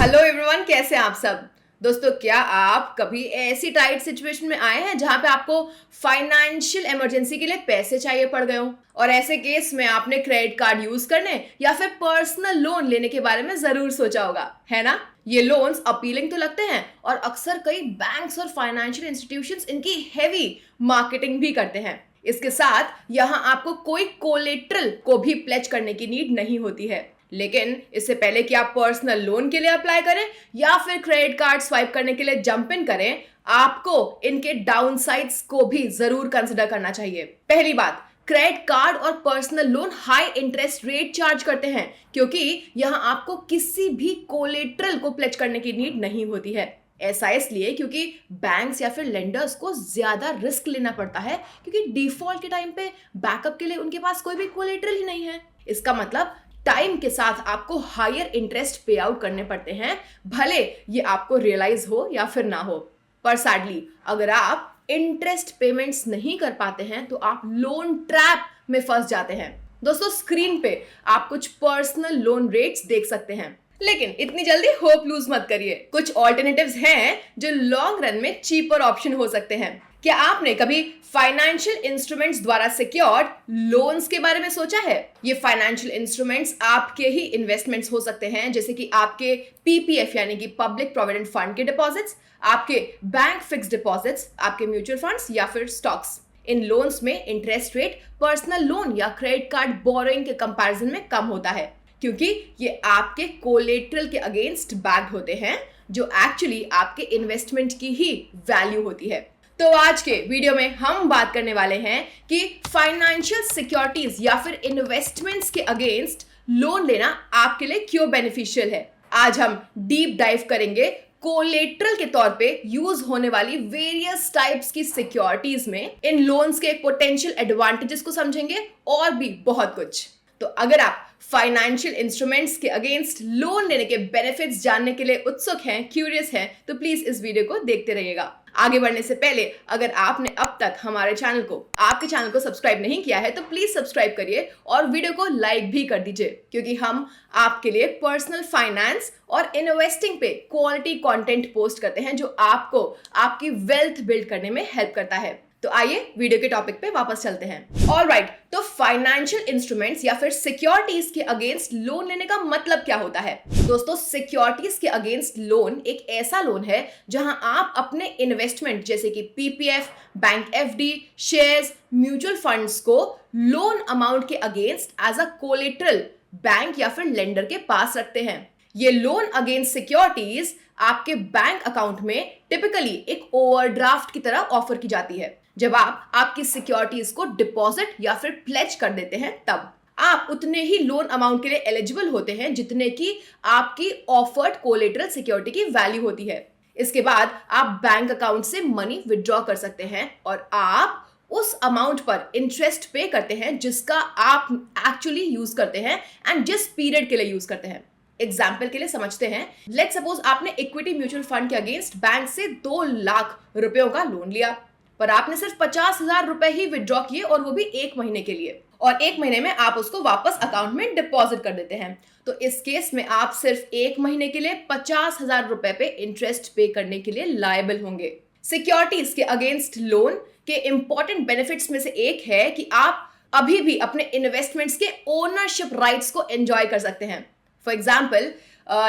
Hello everyone, कैसे हैं आप सब। दोस्तों, क्या आप कभी ऐसी टाइट सिचुएशन में आए हैं जहां पे आपको फाइनेंशियल इमरजेंसी के लिए पैसे चाहिए पड़ गए हो और ऐसे केस में आपने क्रेडिट कार्ड यूज करने या फिर पर्सनल लोन लेने के बारे में जरूर सोचा होगा, है ना। ये लोन्स अपीलिंग तो लगते हैं और अक्सर कई बैंक्स और फाइनेंशियल इंस्टीट्यूशंस इनकी हेवी मार्केटिंग भी करते हैं। इसके साथ यहाँ आपको कोई कोलेट्रल को भी प्लेज करने की नीड नहीं होती है। लेकिन इससे पहले कि आप पर्सनल लोन के लिए अप्लाई करें या फिर क्रेडिट कार्ड स्वाइप करने के लिए जंप इन करें, आपको इनके डाउनसाइड्स को भी जरूर कंसिडर करना चाहिए। पहली बात, क्रेडिट कार्ड और personal loan high interest rate charge करते हैं क्योंकि यहां आपको किसी भी कोलेट्रल को प्लेज करने की नीड नहीं होती है। ऐसा इसलिए क्योंकि बैंक्स या फिर लेंडर्स को ज्यादा रिस्क लेना पड़ता है क्योंकि डिफॉल्ट के टाइम पे बैकअप के लिए उनके पास कोई भी कोलेट्रल ही नहीं है। इसका मतलब टाइम के साथ आपको हायर इंटरेस्ट पे आउट करने पड़ते हैं, भले ये आपको रियलाइज हो या फिर ना हो। पर सैडली अगर आप इंटरेस्ट पेमेंट्स नहीं कर पाते हैं तो आप लोन ट्रैप में फंस जाते हैं। दोस्तों, स्क्रीन पे आप कुछ पर्सनल लोन रेट्स देख सकते हैं, लेकिन इतनी जल्दी होप लूज मत करिए। कुछ ऑल्टरनेटिव्स हैं जो लॉन्ग रन में चीपर ऑप्शन हो सकते हैं। क्या आपने कभी फाइनेंशियल इंस्ट्रूमेंट्स द्वारा सिक्योर्ड लोन्स के बारे में सोचा है? ये फाइनेंशियल इंस्ट्रूमेंट्स आपके ही इन्वेस्टमेंट्स हो सकते हैं, जैसे कि आपके पीपीएफ यानी कि पब्लिक प्रोविडेंट फंड के डिपॉजिट्स, आपके बैंक फिक्स डिपॉजिट्स, आपके म्यूचुअल फंड्स या फिर स्टॉक्स। इन लोन्स में इंटरेस्ट रेट पर्सनल लोन या क्रेडिट कार्ड बोरोइंग के कंपैरिजन में कम होता है क्योंकि ये आपके कोलेट्रल के अगेंस्ट बैक्ड होते हैं, जो एक्चुअली आपके इन्वेस्टमेंट की ही वैल्यू होती है। तो आज के वीडियो में हम बात करने वाले हैं कि फाइनेंशियल सिक्योरिटीज या फिर इन्वेस्टमेंट्स के अगेंस्ट लोन लेना आपके लिए क्यों बेनिफिशियल है। आज हम डीप डाइव करेंगे कोलेट्रल के तौर पे यूज होने वाली वेरियस टाइप्स की सिक्योरिटीज में, इन लोन्स के पोटेंशियल एडवांटेजेस को समझेंगे और भी बहुत कुछ। तो अगर आप फाइनेंशियल इंस्ट्रूमेंट्स के अगेंस्ट लोन लेने के बेनिफिट्स जानने के लिए उत्सुक हैं, क्यूरियस हैं, तो प्लीज इस वीडियो को देखते रहिएगा। आगे बढ़ने से पहले अगर आपने अब तक हमारे आपके चैनल को सब्सक्राइब नहीं किया है तो प्लीज सब्सक्राइब करिए और वीडियो को लाइक भी कर दीजिए, क्योंकि हम आपके लिए पर्सनल फाइनेंस और इन्वेस्टिंग पे क्वालिटी कंटेंट पोस्ट करते हैं जो आपको आपकी वेल्थ बिल्ड करने में हेल्प करता है। तो आइए वीडियो के टॉपिक पे वापस चलते हैं। ऑलराइट, तो फाइनेंशियल इंस्ट्रूमेंट्स या फिर सिक्योरिटीज के अगेंस्ट लोन लेने का मतलब क्या होता है? दोस्तों, सिक्योरिटीज के अगेंस्ट लोन एक ऐसा लोन है जहां आप अपने इन्वेस्टमेंट जैसे कि PPF, bank FD, shares, mutual funds को लोन अमाउंट के against as a collateral bank या फिर लेंडर के पास रखते हैं। ये लोन अगेंस्ट सिक्योरिटीज आपके बैंक अकाउंट में टिपिकली एक ओवरड्राफ्ट की तरह ऑफर की जाती है। जब आप आपकी सिक्योरिटीज को डिपॉजिट या फिर प्लेज कर देते हैं, तब आप उतने ही लोन अमाउंट के लिए एलिजिबल होते हैं जितने की आपकी ऑफर्ड कोलेटरल सिक्योरिटी की वैल्यू होती है। इसके बाद आप बैंक अकाउंट से मनी विड्रॉ कर सकते हैं और आप उस अमाउंट पर इंटरेस्ट पे करते हैं जिसका आप एक्चुअली यूज करते हैं एंड जिस पीरियड के लिए यूज करते हैं। एग्जाम्पल के लिए समझते हैं, लेट्स सपोज आपने इक्विटी म्यूचुअल फंड के अगेंस्ट बैंक से 2 लाख रुपयों का लोन लिया, पर आपने सिर्फ 50,000 रुपए ही विड्रॉ किए और वो भी 1 महीने के लिए, और 1 महीने में आप उसको वापस अकाउंट में डिपॉजिट कर देते हैं। तो इस केस में आप सिर्फ 1 महीने के लिए 50,000 रुपए पे इंटरेस्ट पे करने के लिए लायबल होंगे। सिक्योरिटीज के अगेंस्ट लोन के इंपॉर्टेंट बेनिफिट्स में से एक है कि आप अभी भी अपने इन्वेस्टमेंट्स के ओनरशिप राइट्स को एंजॉय कर सकते हैं। फॉर एग्जाम्पल,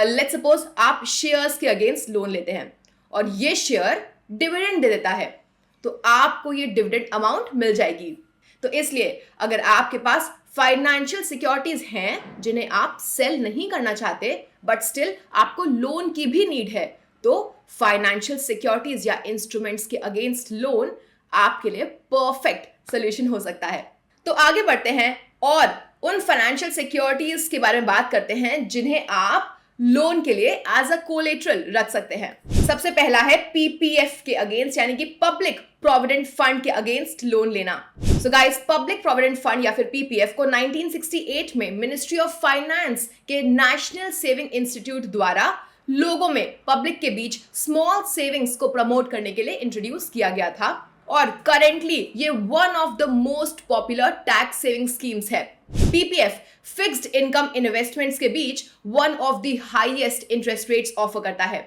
लेट्स सपोज आप शेयर्स के अगेंस्ट लोन लेते हैं और ये शेयर डिविडेंड दे देता है, तो आपको ये डिविडेंड अमाउंट मिल जाएगी। तो इसलिए अगर आपके पास फाइनेंशियल सिक्योरिटीज हैं जिन्हें आप सेल नहीं करना चाहते बट स्टिल आपको लोन की भी नीड है, तो फाइनेंशियल सिक्योरिटीज या इंस्ट्रूमेंट्स के अगेंस्ट लोन आपके लिए परफेक्ट सोल्यूशन हो सकता है। तो आगे बढ़ते हैं और उन फाइनेंशियल सिक्योरिटीज के बारे में बात करते हैं जिन्हें आप लोन के लिए एज अ कोलेट्रल रख सकते हैं। सबसे पहला है पीपीएफ के अगेंस्ट यानी कि पब्लिक प्रोविडेंट फंड के अगेंस्ट लोन लेना। So guys, public provident fund या फिर पीपीएफ को 1968 में मिनिस्ट्री ऑफ फाइनेंस के नेशनल सेविंग इंस्टीट्यूट द्वारा लोगों में पब्लिक के बीच स्मॉल सेविंग्स को प्रमोट करने के लिए इंट्रोड्यूस किया गया था और करेंटली ये one of the most popular tax saving schemes है। पीपीएफ फिक्स्ड इनकम इन्वेस्टमेंट्स के बीच one of the highest interest rates offer करता है।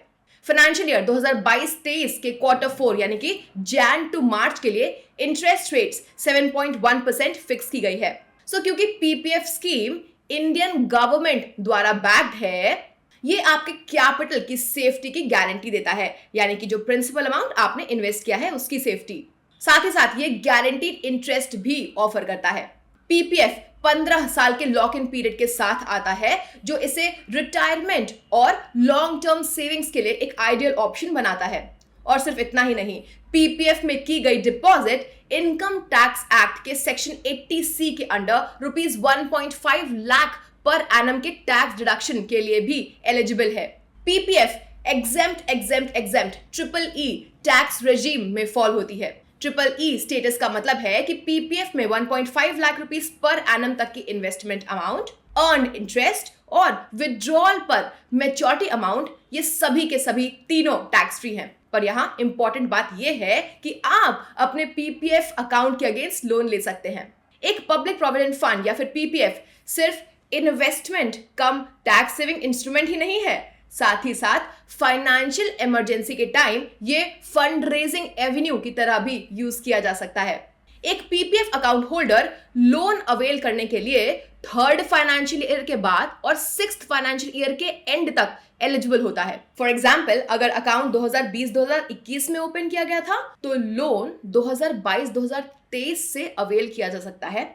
फाइनेंशियल ईयर 2022-23 के क्वार्टर 4 यानी कि जैन टू मार्च के लिए इंटरेस्ट रेट्स 7.1% फिक्स की गई है। क्योंकि पीपीएफ स्कीम इंडियन गवर्नमेंट द्वारा बैक्ड है, ये आपके कैपिटल की सेफ्टी की गारंटी देता है, यानी कि जो प्रिंसिपल अमाउंट आपने इन्वेस्ट किया है उसकी सेफ्टी। साथ ही साथ ये गारंटीड इंटरेस्ट भी ऑफर करता है। पीपीएफ 15 साल के लॉक इन पीरियड के साथ आता है, जो इसे रिटायरमेंट और लॉन्ग टर्म सेविंग्स के लिए एक आइडियल ऑप्शन बनाता है। और सिर्फ इतना ही नहीं, पीपीएफ में की गई डिपॉजिट इनकम टैक्स एक्ट के सेक्शन 80C के under rupees 1.5 lakh per annum के टैक्स डिडक्शन के लिए भी एलिजिबल है। PPF exempt triple E tax regime में फॉल होती है। ट्रिपल ई स्टेटस का मतलब है कि पीपीएफ में 1.5 लाख रुपीस पर एनम तक की इन्वेस्टमेंट अमाउंट, अर्न इंटरेस्ट और विड्रॉल पर मैच्योरिटी अमाउंट, ये सभी के सभी तीनों टैक्स फ्री हैं। पर यहाँ इंपॉर्टेंट बात यह है कि आप अपने पीपीएफ अकाउंट के अगेंस्ट लोन ले सकते हैं। एक पब्लिक प्रोविडेंट फंड या फिर पीपीएफ सिर्फ इन्वेस्टमेंट कम टैक्स सेविंग इंस्ट्रूमेंट ही नहीं है, साथ ही साथ फाइनेंशियल इमरजेंसी के टाइम ये फंड रेजिंग एवेन्यू की तरह भी यूज किया जा सकता है। एक PPF account holder loan avail करने के लिए 3rd फाइनेंशियल ईयर के बाद और 6th फाइनेंशियल ईयर के एंड तक एलिजिबल होता है। फॉर एग्जाम्पल, अगर अकाउंट 2020-2021 में ओपन किया गया था तो लोन 2022-2023 से अवेल किया जा सकता है।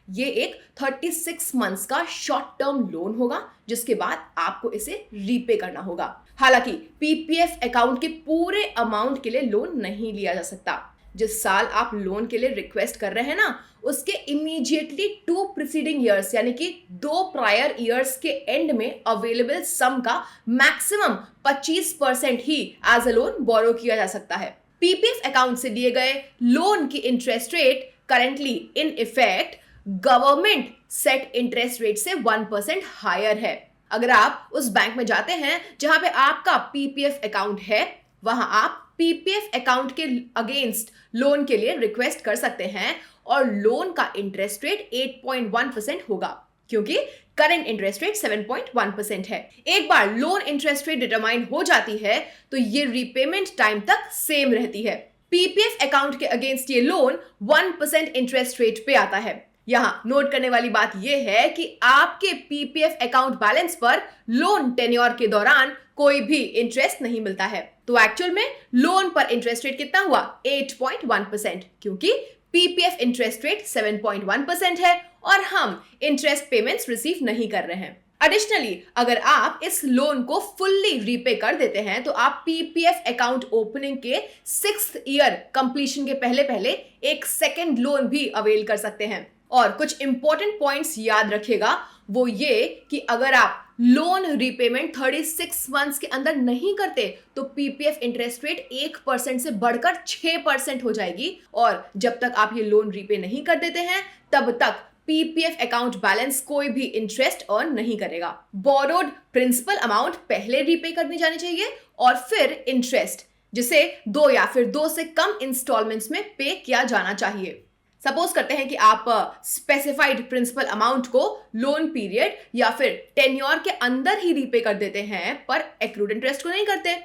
ये एक 36 मंथ्स का शॉर्ट टर्म लोन होगा, जिसके बाद आपको इसे रीपे करना होगा। हालांकि पीपीएफ अकाउंट के पूरे अमाउंट के लिए लोन नहीं लिया जा सकता। जिस साल आप लोन के लिए रिक्वेस्ट कर रहे हैं ना, उसके इमीडिएटली 2 प्रीसीडिंग ईयर्स यानी कि 2 प्रायर ईयर्स के एंड में अवेलेबल सम का मैक्सिमम 25% ही एज अ लोन बोरो किया जा सकता है। पीपीएफ अकाउंट से दिए गए लोन की interest rate currently in effect government set interest rate से 1% हायर है। अगर आप उस बैंक में जाते हैं जहां पे आपका पीपीएफ अकाउंट है, वहां आप पीपीएफ अकाउंट के अगेंस्ट लोन के लिए रिक्वेस्ट कर सकते हैं और लोन का इंटरेस्ट रेट 8.1% होगा, क्योंकि करंट इंटरेस्ट रेट 7.1% है। एक बार लोन इंटरेस्ट रेट डिटरमाइन हो जाती है तो ये रीपेमेंट टाइम तक सेम रहती है। पीपीएफ अकाउंट के अगेंस्ट ये लोन 1% इंटरेस्ट रेट पे आता है। यहां नोट करने वाली बात यह है कि आपके पीपीएफ अकाउंट बैलेंस पर लोन टेन्योर के दौरान कोई भी इंटरेस्ट नहीं मिलता है। तो एक्चुअल में लोन पर इंटरेस्ट रेट कितना हुआ? 8.1%, क्योंकि पीपीएफ इंटरेस्ट रेट 7.1% है और हम इंटरेस्ट पेमेंट्स रिसीव नहीं कर रहे हैं। एडिशनली, अगर आप इस लोन को फुल्ली रीपे कर देते हैं तो आप पीपीएफ अकाउंट ओपनिंग के 6th ईयर कंप्लीशन के पहले पहले एक सेकेंड लोन भी अवेल कर सकते हैं। और कुछ इंपॉर्टेंट पॉइंट्स याद रखिएगा, वो ये कि अगर आप लोन रीपेमेंट 36 मंथ्स के अंदर नहीं करते तो पीपीएफ इंटरेस्ट रेट 1% से बढ़कर 6% हो जाएगी, और जब तक आप ये लोन रीपे नहीं कर देते हैं तब तक पीपीएफ अकाउंट बैलेंस कोई भी इंटरेस्ट अर्न नहीं करेगा। बोरोड प्रिंसिपल अमाउंट पहले रीपे करनी जानी चाहिए और फिर इंटरेस्ट, जिसे 2 या फिर 2 से कम इंस्टॉलमेंट्स में पे किया जाना चाहिए। सपोज करते हैं कि आप स्पेसिफाइड प्रिंसिपल अमाउंट को लोन पीरियड या फिर टेन्योर के अंदर ही रीपे कर देते हैं पर एक्रूड इंटरेस्ट को नहीं करते,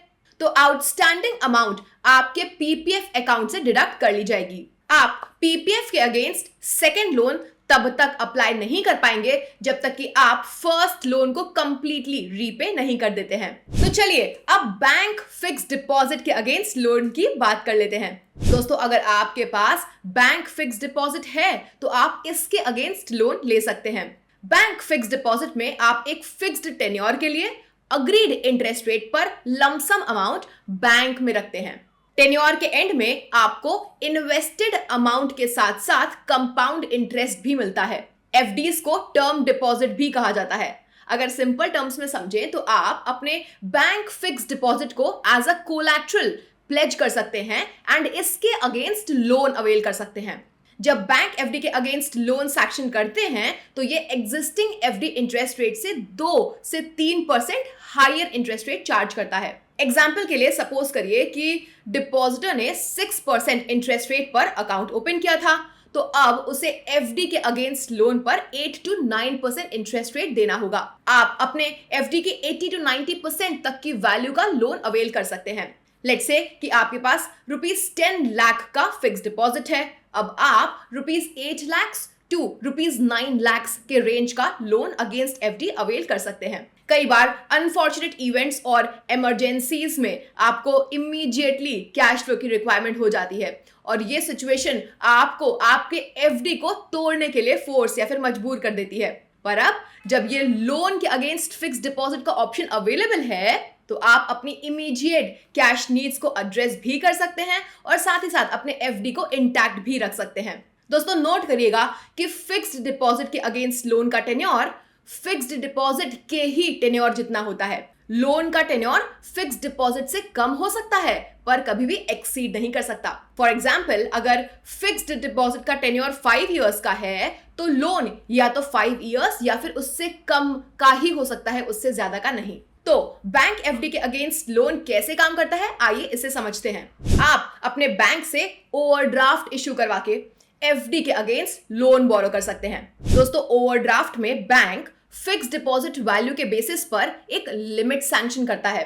तो आउटस्टैंडिंग अमाउंट आपके पीपीएफ अकाउंट से डिडक्ट कर ली जाएगी। आप पीपीएफ के अगेंस्ट सेकेंड लोन तब तक अप्लाई नहीं कर पाएंगे जब तक कि आप फर्स्ट लोन को कंप्लीटली रीपे नहीं कर देते हैं। तो चलिए अब बैंक फिक्स्ड डिपॉजिट के अगेंस्ट लोन की बात कर लेते हैं। दोस्तों, अगर आपके पास बैंक फिक्स्ड डिपॉजिट है तो आप इसके अगेंस्ट लोन ले सकते हैं। बैंक फिक्स्ड डिपॉजिट में आप एक फिक्स्ड टेन्योर के लिए अग्रीड इंटरेस्ट रेट पर लमसम अमाउंट बैंक में रखते हैं। टेन्योर के एंड में आपको इन्वेस्टेड अमाउंट के साथ साथ कंपाउंड इंटरेस्ट भी मिलता है। एफडीज को टर्म डिपॉजिट भी कहा जाता है। अगर सिंपल टर्म्स में समझें तो आप अपने बैंक फिक्स्ड डिपॉजिट को एज अ कोलैटरल प्लेज कर सकते हैं एंड इसके अगेंस्ट लोन अवेल कर सकते हैं। जब बैंक एफडी के अगेंस्ट लोन सैंक्शन करते हैं तो ये एग्जिस्टिंग एफडी इंटरेस्ट रेट से 2 से 3% हायर इंटरेस्ट रेट चार्ज करता है। एग्जाम्पल के लिए सपोज करिए कि डिपॉजिटर ने 6% इंटरेस्ट रेट पर अकाउंट ओपन किया था, तो अब उसे एफडी के अगेंस्ट लोन पर 8 to 9% इंटरेस्ट रेट देना होगा। आप अपने एफडी के 80 to 90% तक की वैल्यू का लोन अवेल कर सकते हैं। लेट्स से कि आपके पास ₹10 लाख का फिक्स डिपॉजिट है। अब आप ₹8 लाख टू ₹9 लाख के रेंज का लोन अगेंस्ट एफडी अवेल कर सकते हैं। कई बार अनफॉर्चुनेट इवेंट्स और इमरजेंसीज में आपको इमीडिएटली कैश फ्लो की रिक्वायरमेंट हो जाती है, और ये सिचुएशन आपको आपके एफडी को तोड़ने के लिए फोर्स या फिर मजबूर कर देती है। पर अब जब ये लोन के अगेंस्ट फिक्स डिपॉजिट का ऑप्शन अवेलेबल है, तो आप अपनी इमीडिएट कैश नीड्स को एड्रेस भी कर सकते हैं और साथ ही साथ अपने एफडी को इंटैक्ट भी रख सकते हैं। दोस्तों नोट करिएगा कि फिक्स्ड डिपॉजिट के अगेंस्ट लोन का टेन्योर फिक्स्ड डिपॉजिट के ही टेन्योर जितना होता है। लोन का टेन्योर फिक्स्ड डिपॉजिट से कम हो सकता है पर कभी भी एक्सीड नहीं कर सकता। फॉर एग्जाम्पल, अगर फिक्स्ड डिपॉजिट का टेन्योर 5 इयर्स का है, तो लोन या तो 5 इयर्स या फिर उससे कम का ही हो सकता है, उससे ज्यादा का नहीं। तो बैंक एफडी के अगेंस्ट लोन कैसे काम करता है, आइए इसे समझते हैं। आप अपने बैंक से ओवरड्राफ्ट इश्यू करवा के एफडी के अगेंस्ट लोन बोरो कर सकते हैं। दोस्तों ओवरड्राफ्ट में बैंक फिक्स डिपॉजिट वैल्यू के बेसिस पर एक लिमिट सैंक्शन करता है।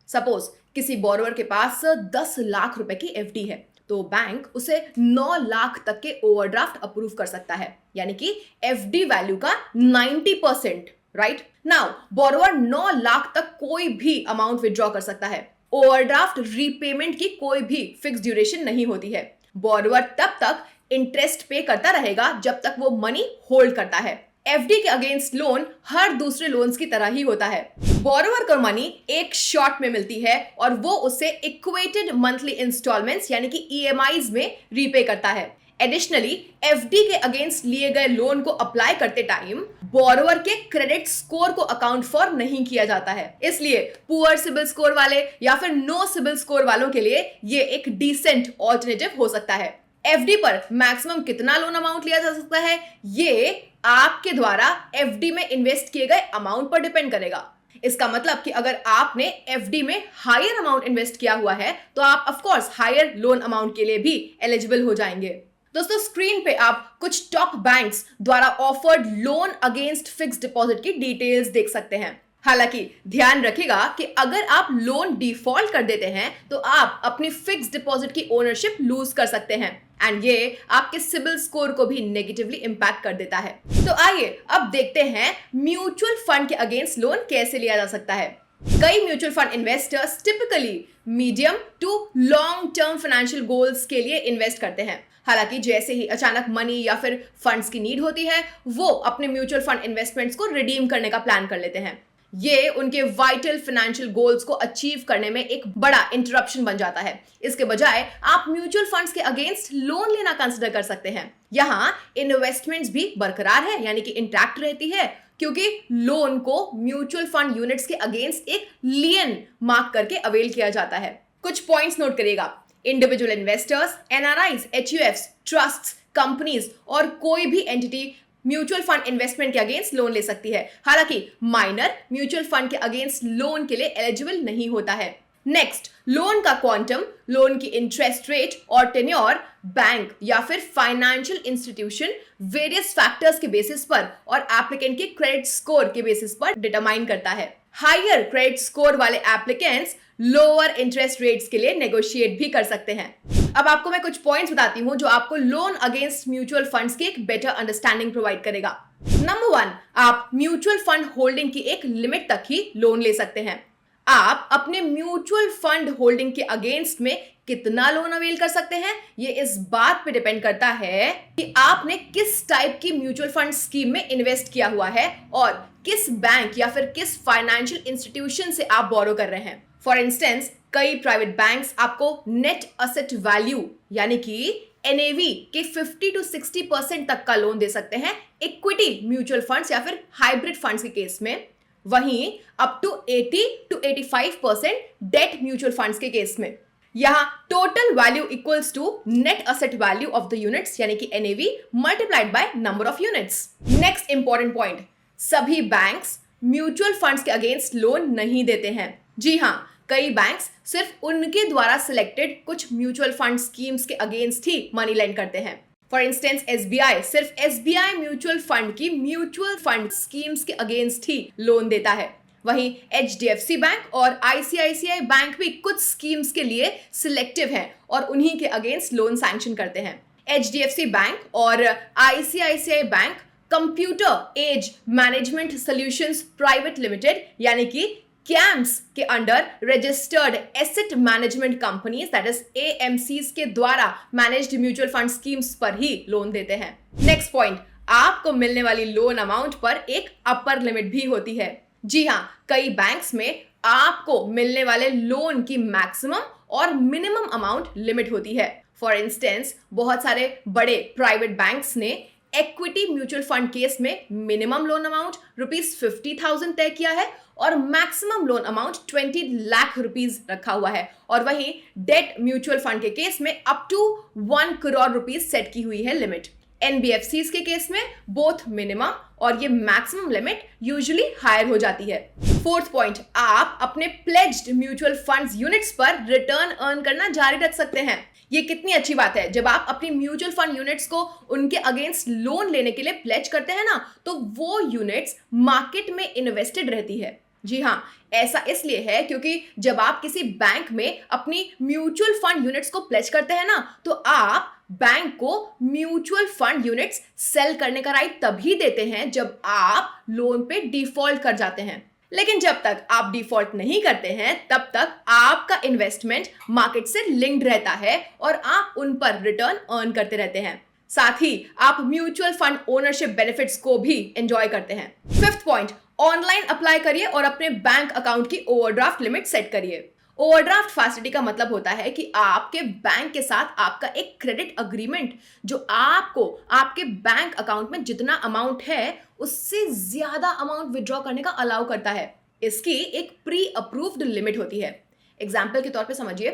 सपोज किसी बोरोवर के पास 10 लाख रुपए की एफडी है, तो बैंक उसे 9 लाख तक के ओवरड्राफ्ट अप्रूव कर सकता है, यानी कि एफडी वैल्यू का 90%। राइट नाउ बोरोवर 9 लाख तक कोई भी अमाउंट विड्रॉ कर सकता है। ओवरड्राफ्ट रीपेमेंट की कोई भी फिक्स ड्यूरेशन नहीं होती है। बोरोवर तब तक इंटरेस्ट पे करता रहेगा जब तक वो मनी होल्ड करता है। एफडी के अगेंस्ट लोन हर दूसरे लोन्स की तरह ही होता है। बोरोवर को मनी एक शॉट में मिलती है और वो उसे इक्वेटेड मंथली इंस्टॉलमेंट्स यानी कि ईएमआईज में रीपे करता है। एडिशनली एफडी के अगेंस्ट लिए गए लोन को अप्लाई करते टाइम बोरोवर के क्रेडिट स्कोर को अकाउंट फॉर नहीं किया जाता है, इसलिए पुअर सिबिल स्कोर वाले या फिर नो सिबिल स्कोर वालों के लिए ये एक डिसेंट ऑल्टरनेटिव हो सकता है। एफडी पर मैक्सिमम कितना लोन अमाउंट लिया जा सकता है, ये आपके द्वारा एफडी में इन्वेस्ट किए गए अमाउंट पर डिपेंड करेगा। इसका मतलब कि अगर आपने एफडी में हायर अमाउंट इन्वेस्ट किया हुआ है, तो आप of course higher loan amount के लिए भी एलिजिबल हो जाएंगे। दोस्तों स्क्रीन पे आप कुछ टॉप बैंक्स द्वारा offered loan against fixed deposit की डिटेल्स देख सकते हैं। हालांकि ध्यान रखिएगा कि अगर आप लोन डिफॉल्ट कर देते हैं, तो आप अपनी फिक्स्ड डिपॉजिट की ओनरशिप लूज कर सकते हैं एंड ये आपके सिबिल स्कोर को भी नेगेटिवली इंपैक्ट कर देता है। तो आइए अब देखते हैं म्यूचुअल फंड के अगेंस्ट लोन कैसे लिया जा सकता है। कई mutual fund investors typically medium to long term financial goals के लिए इन्वेस्ट करते हैं। हालांकि जैसे ही अचानक मनी या फिर फंड्स की नीड होती है, वो अपने म्यूचुअल फंड इन्वेस्टमेंट्स को रिडीम करने का प्लान कर लेते हैं। ये उनके वाइटल फाइनेंशियल गोल्स को अचीव करने में एक बड़ा इंटरप्शन बन जाता है। इसके बजाय आप म्यूचुअल फंड्स के अगेंस्ट लोन लेना कंसिडर कर सकते हैं। यहाँ इन्वेस्टमेंट्स भी बरकरार है, यानी कि इंटैक्ट रहती है, क्योंकि लोन को म्यूचुअल फंड यूनिट्स के अगेंस्ट एक लियन मार्क करके अवेल किया जाता है। कुछ पॉइंट्स नोट करिएगा। Individual investors, NRIs, HUFs, trusts, companies और कोई भी एंटिटी म्यूचुअल फंड इन्वेस्टमेंट के अगेंस्ट लोन ले सकती है। हालांकि माइनर म्यूचुअल फंड के अगेंस्ट लोन के लिए एलिजिबल नहीं होता है। नेक्स्ट, लोन का क्वांटम, लोन की इंटरेस्ट रेट और टेन्योर बैंक या फिर फाइनेंशियल इंस्टीट्यूशन वेरियस फैक्टर्स के बेसिस पर और एप्लीकेंट के क्रेडिट स्कोर के बेसिस पर डिटरमाइन करता है। हायर क्रेडिट स्कोर वाले एप्लीकेंट्स लोअर इंटरेस्ट रेट्स के लिए नेगोशिएट भी कर सकते हैं। अब आपको मैं कुछ पॉइंट्स बताती हूं जो आपको लोन अगेंस्ट म्यूचुअल फंड्स की एक बेटर अंडरस्टैंडिंग प्रोवाइड करेगा। नंबर 1, आप म्यूचुअल फंड होल्डिंग की एक लिमिट तक ही लोन ले सकते हैं। आप अपने म्यूचुअल फंड होल्डिंग के अगेंस्ट में कितना लोन अवेल कर सकते हैं, ये इस बात पे डिपेंड करता है कि आपने किस टाइप की म्यूचुअल फंड स्कीम में इन्वेस्ट किया हुआ है और किस बैंक या फिर किस फाइनेंशियल इंस्टीट्यूशन से आप बोरो कर रहे हैं। फॉर इंस्टेंस, कई प्राइवेट बैंक्स आपको नेट असेट वैल्यू यानी कि एनएवी के 50 to 60% तक का लोन दे सकते हैं इक्विटी म्यूचुअल फंड्स या फिर हाइब्रिड फंड्स के केस में। वहीं up to 80 to 85% debt mutual funds के केस में। यहां total value equals to net asset value of the units यानी कि NAV multiplied by number of units. Next important point, सभी बैंक्स म्यूचुअल फंड्स के अगेंस्ट लोन नहीं देते हैं। जी हां, कई बैंक्स सिर्फ उनके द्वारा सिलेक्टेड कुछ म्यूचुअल फंड स्कीम्स के अगेंस्ट ही मनी लेंड करते हैं। फॉर इंस्टेंस एसबीआई सिर्फ एसबीआई म्यूचुअल फंड की म्यूचुअल फंड स्कीम्स के अगेंस्ट ही लोन देता है। वहीं एचडीएफसी बैंक और आईसीआईसीआई बैंक भी कुछ स्कीम्स के लिए सिलेक्टिव हैं और उन्हीं के अगेंस्ट लोन सैंक्शन करते हैं। एचडीएफसी बैंक और ICICI bank computer age management solutions private limited यानी कि कैम्स के under registered asset management companies that is AMCs के द्वारा मैनेज्ड म्यूचुअल फंड स्कीम्स पर ही लोन देते हैं। नेक्स्ट पॉइंट, आपको मिलने वाली लोन अमाउंट पर एक अपर लिमिट भी होती है। जी हाँ, कई बैंक्स में आपको मिलने वाले लोन की मैक्सिमम और मिनिमम अमाउंट लिमिट होती है। फॉर इंस्टेंस बहुत सारे बड़े प्राइवेट बैंक्स ने इक्विटी म्यूचुअल फंड केस में मिनिमम लोन अमाउंट ₹50,000 तय किया है और maximum loan amount 20 lakh rupees रखा हुआ है। और वहीं डेट म्यूचुअल फंड के केस में up to 1 crore rupees set की हुई है लिमिट। एनबीएफसीज के केस में बोथ मिनिमम और ये मैक्सिमम लिमिट यूजुअली हायर हो जाती है। फोर्थ पॉइंट, आप अपने प्लेज्ड म्यूचुअल फंड्स यूनिट्स पर रिटर्न अर्न करना जारी रख सकते हैं। ये कितनी अच्छी बात है, जब आप अपनी म्यूचुअल फंड यूनिट्स को उनके अगेंस्ट लोन लेने के लिए प्लेज करते हैं ना, तो वो यूनिट्स मार्केट में इन्वेस्टेड रहती है। जी हाँ, ऐसा इसलिए है क्योंकि जब आप किसी बैंक में अपनी म्यूचुअल फंड यूनिट्स को प्लेज करते हैं ना, तो आप बैंक को म्यूचुअल फंड यूनिट्स सेल करने का राइट तभी देते हैं जब आप लोन पे डिफॉल्ट कर जाते हैं। लेकिन जब तक आप डिफॉल्ट नहीं करते हैं तब तक आपका इन्वेस्टमेंट मार्केट से लिंक्ड रहता है और आप उन पर रिटर्न अर्न करते रहते हैं। साथ ही आप म्यूचुअल फंड ओनरशिप बेनिफिट्स को भी एंजॉय करते हैं। फिफ्थ पॉइंट, ऑनलाइन अप्लाई करिए और अपने बैंक अकाउंट की ओवरड्राफ्ट लिमिट सेट करिए। ओवरड्राफ्ट फैसिलिटी का मतलब होता है कि आपके बैंक के साथ आपका एक क्रेडिट अग्रीमेंट जो आपको आपके बैंक अकाउंट में जितना अमाउंट है उससे ज्यादा अमाउंट विड्रॉ करने का अलाउ करता है। इसकी एक प्री अप्रूव्ड लिमिट होती है। एग्जाम्पल के तौर पे समझिए,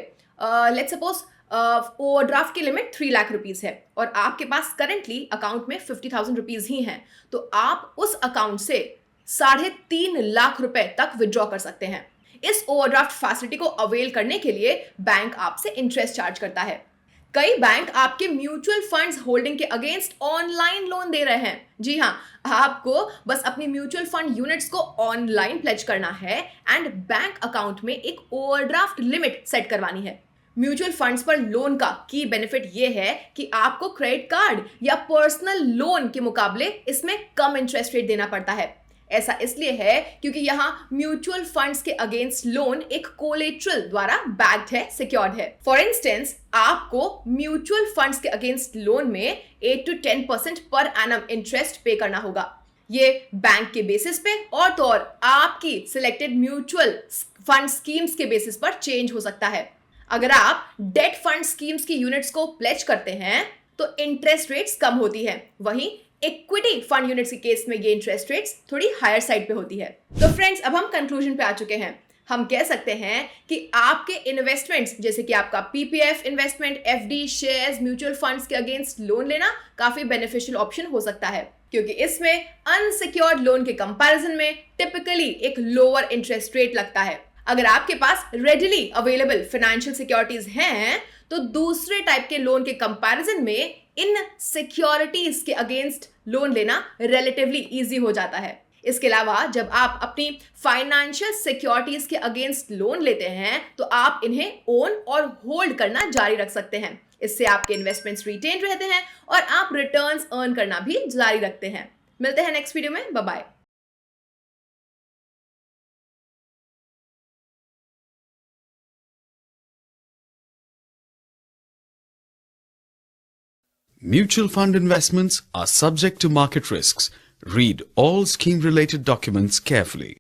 लेट्स सपोज ओवरड्राफ्ट की लिमिट 3 लाख रुपीस है और आपके पास करेंटली अकाउंट में 50,000 रुपीज ही हैं, तो आप उस अकाउंट से 3.5 लाख रुपए तक विड्रॉ कर सकते हैं। इस ओवरड्राफ्ट फैसिलिटी को अवेल करने के लिए बैंक आपसे इंटरेस्ट चार्ज करता है। कई बैंक आपके म्यूचुअल फंड्स होल्डिंग के अगेंस्ट ऑनलाइन लोन दे रहे हैं। जी हाँ, आपको बस अपनी म्यूचुअल फंड यूनिट्स को ऑनलाइन प्लेज करना है एंड बैंक अकाउंट में एक ओवरड्राफ्ट लिमिट सेट करवानी है। म्यूचुअल फंड्स पर लोन का की बेनिफिट ये है कि आपको क्रेडिट कार्ड या पर्सनल लोन के मुकाबले इसमें कम इंटरेस्ट रेट देना पड़ता है। ऐसा इसलिए है क्योंकि यहाँ म्यूचुअल फंड्स के अगेंस्ट लोन एक कोलेट्रल द्वारा बैक्ड है, सिक्योर्ड है। फॉर इंस्टेंस, आपको म्यूचुअल फंड्स के अगेंस्ट लोन में 8 to 10% पर एनम इंटरेस्ट पे करना होगा। ये बैंक के बेसिस पे और तो और आपकी सिलेक्टेड म्यूचुअल फंड स्कीम्स के बेसिस पर चेंज हो सकता है। अगर आप डेट फंड स्कीम्स की यूनिट्स को प्लेज करते हैं तो इंटरेस्ट रेट्स कम होती है, वहीं इक्विटी फंड यूनिट्स के केस में ये इंटरेस्ट रेट्स थोड़ी हायर साइड पे होती है। तो फ्रेंड्स, अब हम कंक्लूजन पे आ चुके हैं। हम कह सकते हैं कि आपके इन्वेस्टमेंट्स जैसे कि आपका PPF investment, FD, shares, mutual funds के अगेंस्ट लोन लेना काफी बेनिफिशियल ऑप्शन हो सकता है, क्योंकि इसमें अनसिक्योर्ड लोन के कंपैरिजन में टिपिकली एक लोअर इंटरेस्ट रेट लगता है। अगर आपके पास रेडिली अवेलेबल फाइनेंशियल सिक्योरिटीज हैं तो दूसरे टाइप के लोन के कंपैरिजन में इन सिक्योरिटीज के अगेंस्ट लोन लेना रिलेटिवली इजी हो जाता है। इसके अलावा जब आप अपनी फाइनेंशियल सिक्योरिटीज के अगेंस्ट लोन लेते हैं तो आप इन्हें ओन और होल्ड करना जारी रख सकते हैं। इससे आपके इन्वेस्टमेंट्स रिटेन रहते हैं और आप रिटर्न्स अर्न करना भी जारी रखते हैं। मिलते हैं नेक्स्ट वीडियो में, bye bye. Mutual fund investments are subject to market risks. Read all scheme-related documents carefully.